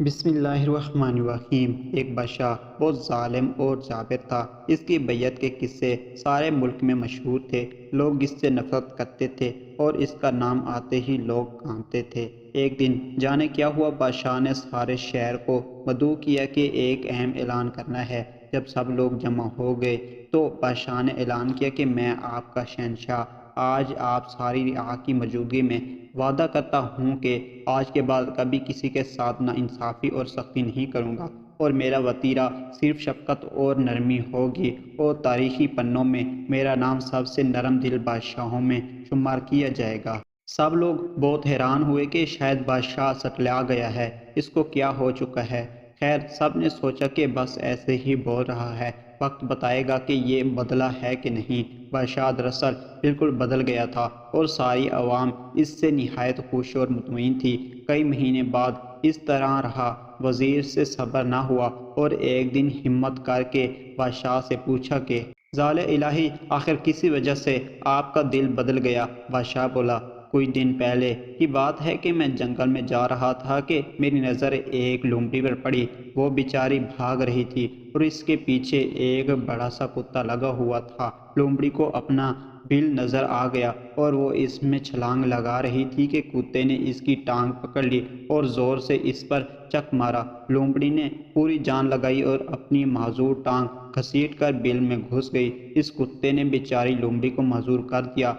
بسم اللہ الرحمن الرحیم۔ ایک بادشاہ بہت ظالم اور جابر تھا۔ اس کی بیعت کے قصے سارے ملک میں مشہور تھے۔ لوگ اس سے نفرت کرتے تھے اور اس کا نام آتے ہی لوگ کانپتے تھے۔ ایک دن جانے کیا ہوا، بادشاہ نے سارے شہر کو مدعو کیا کہ ایک اہم اعلان کرنا ہے۔ جب سب لوگ جمع ہو گئے تو بادشاہ نے اعلان کیا کہ میں آپ کا شہنشاہ آج آپ ساری رعایا کی موجودگی میں وعدہ کرتا ہوں کہ آج کے بعد کبھی کسی کے ساتھ ناانصافی اور سختی نہیں کروں گا، اور میرا وتیرہ صرف شفقت اور نرمی ہوگی، اور تاریخی پنوں میں میرا نام سب سے نرم دل بادشاہوں میں شمار کیا جائے گا۔ سب لوگ بہت حیران ہوئے کہ شاید بادشاہ سٹلا گیا ہے، اس کو کیا ہو چکا ہے۔ خیر، سب نے سوچا کہ بس ایسے ہی بول رہا ہے، وقت بتائے گا کہ یہ بدلا ہے کہ نہیں۔ بادشاہ دراصل بالکل بدل گیا تھا اور ساری عوام اس سے نہایت خوش اور مطمئن تھی۔ کئی مہینے بعد اس طرح رہا، وزیر سے صبر نہ ہوا اور ایک دن ہمت کر کے بادشاہ سے پوچھا کہ ذال الہی، آخر کسی وجہ سے آپ کا دل بدل گیا؟ بادشاہ بولا، کچھ دن پہلے کی بات ہے کہ میں جنگل میں جا رہا تھا کہ میری نظر ایک لومڑی پر پڑی۔ وہ بیچاری بھاگ رہی تھی اور اس کے پیچھے ایک بڑا سا کتا لگا ہوا تھا۔ لومڑی کو اپنا بل نظر آ گیا اور وہ اس میں چھلانگ لگا رہی تھی کہ کتے نے اس کی ٹانگ پکڑ لی اور زور سے اس پر چک مارا۔ لومڑی نے پوری جان لگائی اور اپنی معذور ٹانگ گھسیٹ کر بل میں گھس گئی۔ اس کتے نے بیچاری لومڑی کو معذور کر دیا۔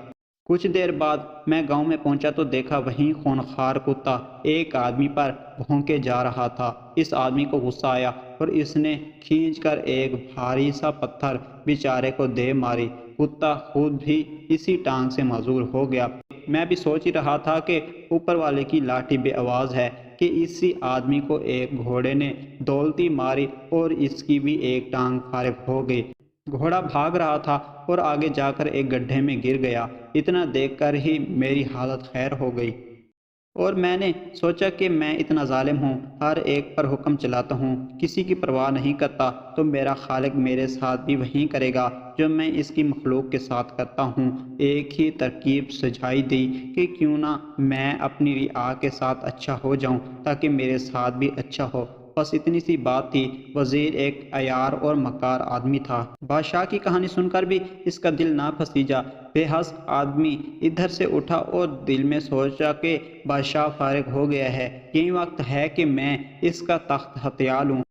کچھ دیر بعد میں گاؤں میں پہنچا تو دیکھا وہیں خونخوار کتا ایک آدمی پر بھونکے جا رہا تھا۔ اس آدمی کو غصہ آیا اور اس نے کھینچ کر ایک بھاری سا پتھر بیچارے کو دے ماری۔ کتا خود بھی اسی ٹانگ سے معذور ہو گیا۔ میں بھی سوچ ہی رہا تھا کہ اوپر والے کی لاٹھی بے آواز ہے کہ اسی آدمی کو ایک گھوڑے نے دولتی ماری اور اس کی بھی ایک ٹانگ فارغ ہو گئی۔ گھوڑا بھاگ رہا تھا اور آگے جا کر ایک گڈھے میں گر گیا۔ اتنا دیکھ کر ہی میری حالت خیر ہو گئی اور میں نے سوچا کہ میں اتنا ظالم ہوں، ہر ایک پر حکم چلاتا ہوں، کسی کی پرواہ نہیں کرتا، تو میرا خالق میرے ساتھ بھی وہی کرے گا جو میں اس کی مخلوق کے ساتھ کرتا ہوں۔ ایک ہی ترکیب سجھائی دی کہ کیوں نہ میں اپنی رعایا کے ساتھ اچھا ہو جاؤں تاکہ میرے ساتھ بھی اچھا ہو۔ بس اتنی سی بات تھی۔ وزیر ایک عیار اور مکار آدمی تھا۔ بادشاہ کی کہانی سن کر بھی اس کا دل نہ پسیجا۔ بے حس آدمی ادھر سے اٹھا اور دل میں سوچا کہ بادشاہ فارغ ہو گیا ہے، یہی وقت ہے کہ میں اس کا تخت ہتھیا لوں۔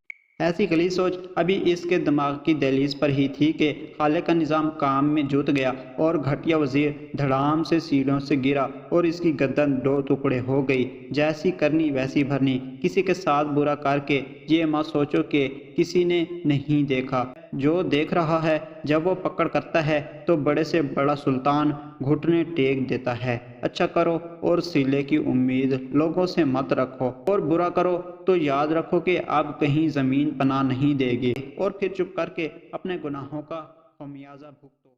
ایسی غلیظ سوچ ابھی اس کے دماغ کی دہلیز پر ہی تھی کہ خالق کا نظام کام میں جت گیا اور گھٹیا وزیر دھڑام سے سیڑھیوں سے گرا اور اس کی گردن دو ٹکڑے ہو گئی۔ جیسی کرنی ویسی بھرنی۔ کسی کے ساتھ برا کر کے یہ مت سوچو کہ کسی نے نہیں دیکھا، جو دیکھ رہا ہے جب وہ پکڑ کرتا ہے تو بڑے سے بڑا سلطان گھٹنے ٹیک دیتا ہے۔ اچھا کرو اور صلے کی امید لوگوں سے مت رکھو، اور برا کرو تو یاد رکھو کہ اب کہیں زمین پناہ نہیں دے گی، اور پھر چپ کر کے اپنے گناہوں کا خمیازہ بھگتو۔